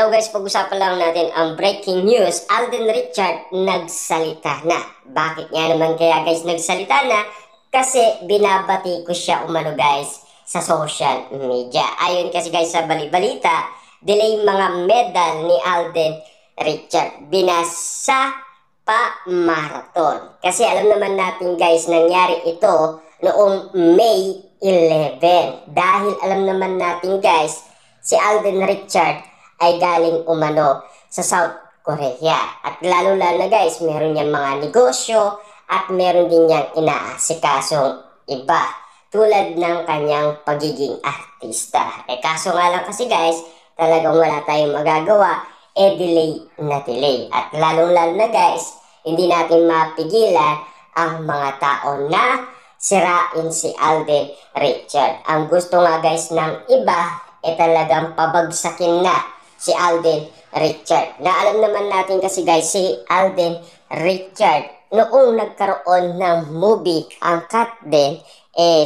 Hello guys, pag-usapan lang natin ang breaking news. Alden Richard nagsalita na. Bakit nga naman kaya guys nagsalita na? Kasi binabati ko siya umano guys sa social media. Ayon kasi guys sa balibalita, delay mga medal ni Alden Richard. Binasa pa marathon. Kasi alam naman natin guys, nangyari ito noong May 11. Dahil alam naman natin guys, si Alden Richard ay galing umano sa South Korea. At lalo-lalo na guys, meron niyang mga negosyo at meron din niyang inaasikasong iba. Tulad ng kanyang pagiging artista. Kaso nga lang kasi guys, talagang wala tayong magagawa. Delay na delay. At lalo-lalo na guys, hindi natin mapigilan ang mga tao na sirain si Alden Richard. Ang gusto nga guys ng iba, talagang pabagsakin na si Alden Richard. Na alam naman natin kasi guys, si Alden Richard, noong nagkaroon ng movie, ang Cut din,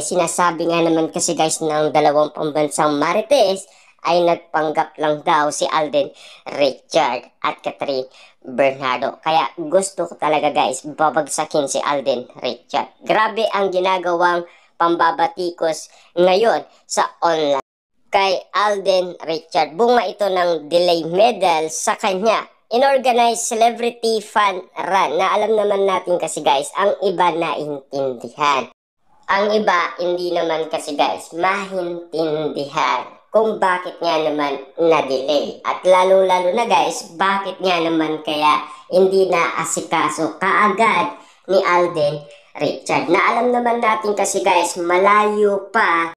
sinasabi nga naman kasi guys ng dalawang pambansang marites, ay nagpanggap lang daw si Alden Richard at Catherine Bernardo. Kaya gusto ko talaga guys, babagsakin si Alden Richard. Grabe ang ginagawang pambabatikos ngayon sa online kay Alden Richard. Bunga ito ng delay medal sa kanya inorganized celebrity fun run na alam naman natin kasi guys, ang iba naintindihan. Ang iba hindi naman kasi guys mahintindihan kung bakit nga naman na-delay. At lalo-lalo na guys, bakit nga naman kaya hindi na asikaso kaagad ni Alden Richard. Na alam naman natin kasi guys, malayo pa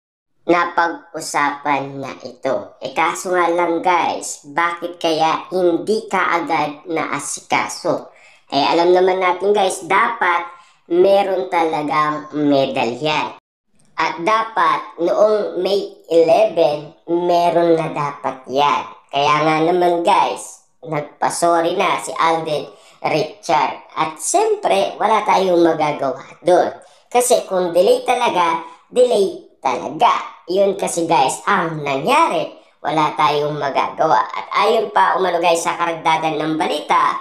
na pag-usapan na ito. Kaso nga lang guys, bakit kaya hindi kaagad na asikaso? Alam naman natin guys, dapat meron talagang medal yan. At dapat noong May 11, meron na dapat yan. Kaya nga naman guys, nagpasorry na si Alden Richard. At siyempre, wala tayong magagawa doon. Kasi kung delay talaga, delay talaga. Yun kasi guys ang nangyari. Wala tayong magagawa. At ayon pa umano guys sa karagdagan ng balita,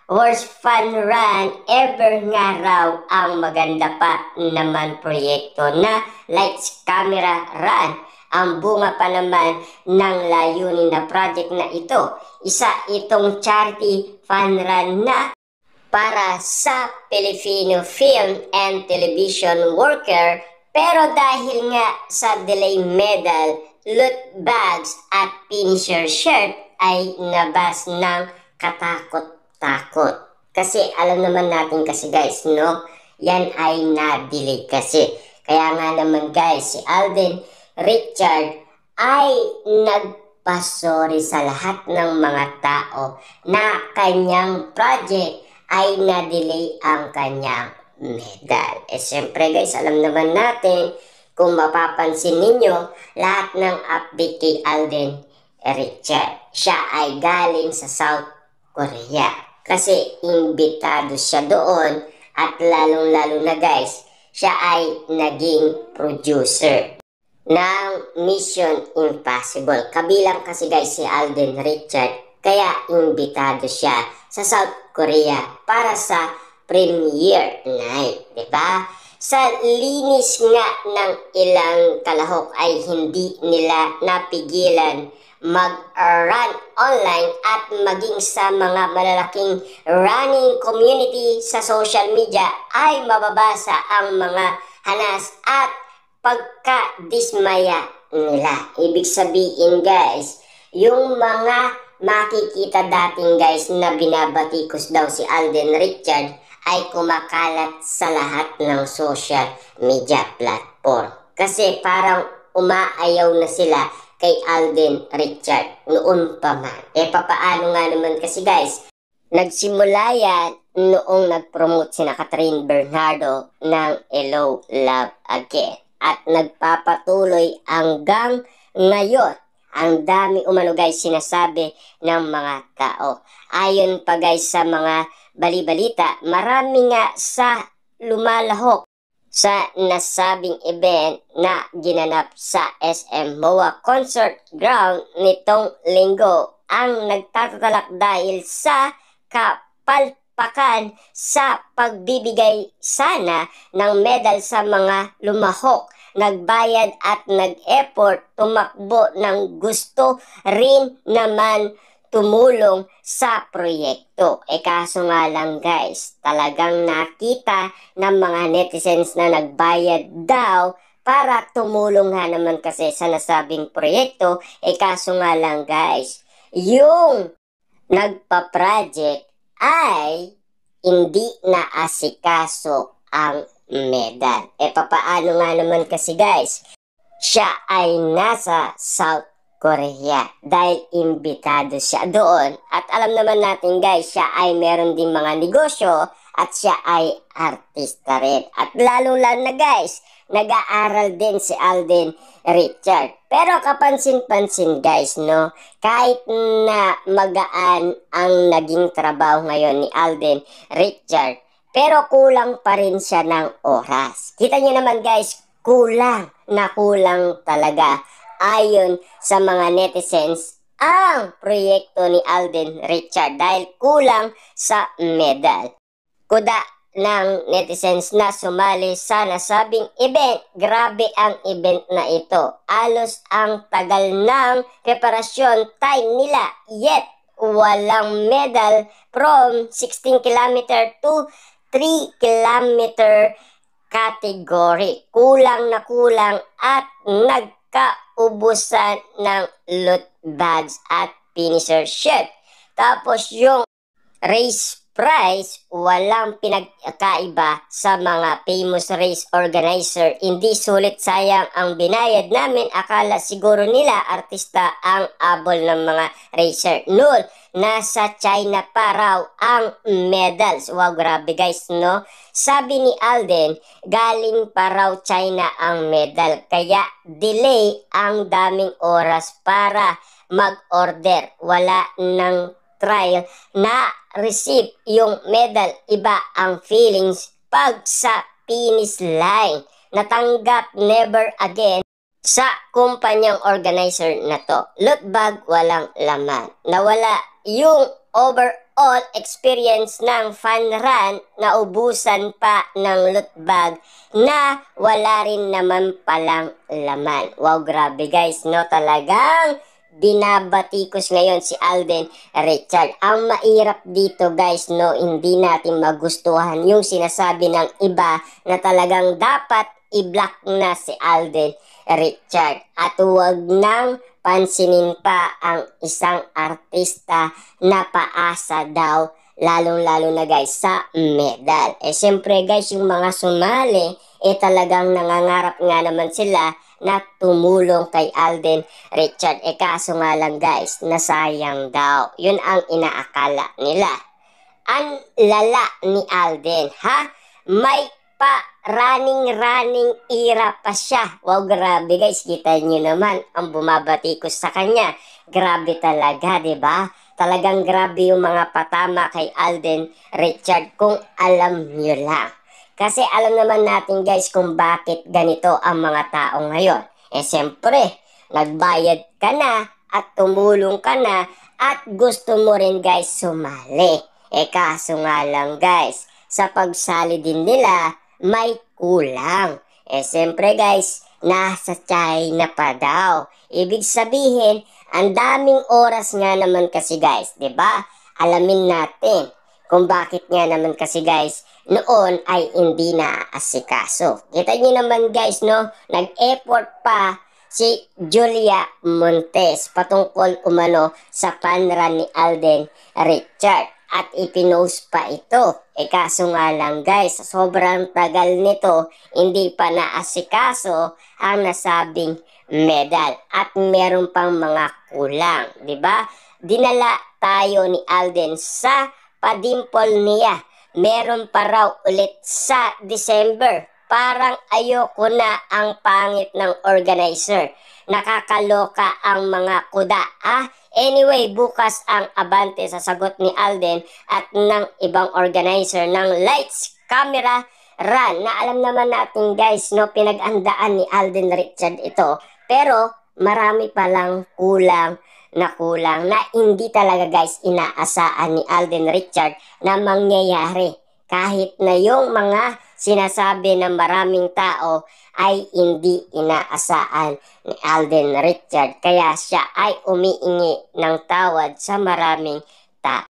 worst fun run ever nga raw ang maganda pa naman proyekto na lights camera run. Ang bunga pa naman ng layunin na project na ito. Isa itong charity fun run na para sa Filipino film and television worker. Pero dahil nga sa delay medal, loot bags at finisher shirt ay nabas ng katakot-takot. Kasi alam naman natin kasi guys, no? Yan ay na-delay kasi. Kaya nga naman guys, si Alden Richard ay nagpasorry sa lahat ng mga tao na kanyang project ay na-delay ang kanyang medal. Siyempre guys, alam naman natin, kung mapapansin ninyo, lahat ng update kay Alden Richard, siya ay galing sa South Korea. Kasi imbitado siya doon at lalong-lalo na guys, siya ay naging producer ng Mission Impossible. Kabilang kasi guys si Alden Richard, kaya imbitado siya sa South Korea para sa premiere night, diba? Sa linis nga ng ilang kalahok ay hindi nila napigilan mag-run online at maging sa mga malalaking running community sa social media ay mababasa ang mga hanas at pagka-dismaya nila. Ibig sabihin guys, yung mga makikita dating guys na binabatikos daw si Alden Richard ay kumakalat sa lahat ng social media platform. Kasi parang umaayaw na sila kay Alden Richard noon pa man. Papaano nga naman kasi guys, nagsimula yan noong nag-promote sina Catherine Bernardo ng Hello Love Again. At nagpapatuloy hanggang ngayon. Ang dami umano guys sinasabi ng mga tao. Ayon pa guys sa mga balibalita, marami nga sa lumalahok sa nasabing event na ginanap sa SM MOA Concert Ground nitong linggo ang nagtatalak dahil sa kapalpakan sa pagbibigay sana ng medal sa mga lumahok, nagbayad at nag-effort, tumakbo ng gusto rin naman tumulong sa proyekto. Kaso nga lang guys, talagang nakita ng mga netizens na nagbayad daw para tumulong nga naman kasi sa nasabing proyekto. Kaso nga lang guys, yung nagpa-project ay hindi naasikaso ang medal. Papaano nga naman kasi guys, siya ay nasa South Korea dahil imbitado siya doon. At alam naman natin guys, siya ay meron din mga negosyo at siya ay artista rin. At lalo-lalo na guys, nag-aaral din si Alden Richard. Pero kapansin-pansin guys, no, kahit na magaan ang naging trabaho ngayon ni Alden Richard, pero kulang pa rin siya ng oras. Kita niyo naman guys, kulang na kulang talaga ayon sa mga netizens ang proyekto ni Alden Richard dahil kulang sa medal. Kuda ng netizens na sumali sa nasabing event, grabe ang event na ito. Alos ang tagal ng preparasyon time nila, yet walang medal from 16 kilometer to 3 kilometer category. Kulang na kulang at nagkaubusan ng loot bags at finisher shirt. Tapos yung race price, walang pinagkaiba sa mga famous race organizer. Hindi sulit, sayang ang binayad namin. Akala siguro nila artista ang abol ng mga racer. Null, nasa China pa raw ang medals. Wow, grabe guys, no? Sabi ni Alden, galing pa raw China ang medal. Kaya delay ang daming oras para mag-order. Wala ng trial na receive yung medal. Iba ang feelings pag sa finish line. Natanggap never again sa kumpanyang organizer na to. Loot bag, walang laman. Nawala yung overall experience ng fun run, naubusan pa ng loot bag na wala rin naman palang laman. Wow, grabe guys, no? Talagang binabatikos ngayon si Alden Richard. Ang mairap dito guys, no, hindi natin magustuhan yung sinasabi ng iba na talagang dapat i-block na si Alden Richard. At huwag nang pansinin pa ang isang artista na paasa daw, lalong-lalo na guys sa medal. Siyempre guys, yung mga sumali, talagang nangangarap nga naman sila na tumulong kay Alden Richard. Kaso nga lang guys, nasayang daw. Yun ang inaakala nila. Ang lala ni Alden, ha? May pa running ira pa siya. Wow, grabe guys, kita nyo naman ang bumabatikos sa kanya. Grabe talaga, 'di ba? Talagang grabe yung mga patama kay Alden Richard kung alam nyo lang. Kasi alam naman natin guys kung bakit ganito ang mga tao ngayon. Siyempre, nagbayad ka na at tumulong ka na at gusto mo rin guys sumali. Kaso nga lang guys, sa pagsali din nila, may kulang. Siyempre guys, nasa China pa daw. Ibig sabihin, ang daming oras nga naman kasi guys, 'di ba? Alamin natin kung bakit nga naman kasi guys, noon ay hindi naaasikaso. Kita niyo naman guys, no? Nag-effort pa si Julia Montes patungkol umano sa panran ni Alden Richard. At ipinost pa ito. Kaso nga lang guys, sobrang tagal nito, hindi pa naasikaso ang nasabing medal. At meron pang mga kulang, 'di ba? Dinala tayo ni Alden sa padimpol niya. Meron pa raw ulit sa December. Parang ayoko na ang pangit ng organizer. Nakakaloka ang mga kuda. Anyway, bukas ang abante sa sagot ni Alden at ng ibang organizer ng Lights, Camera, Run. Na alam naman natin guys, no, pinag-andaan ni Alden Richard ito. Pero marami palang kulang na kulang na hindi talaga guys inaasahan ni Alden Richard na mangyayari. Kahit na yung mga sinasabi ng maraming tao ay hindi inaasahan ni Alden Richard. Kaya siya ay umiingi ng tawad sa maraming tao.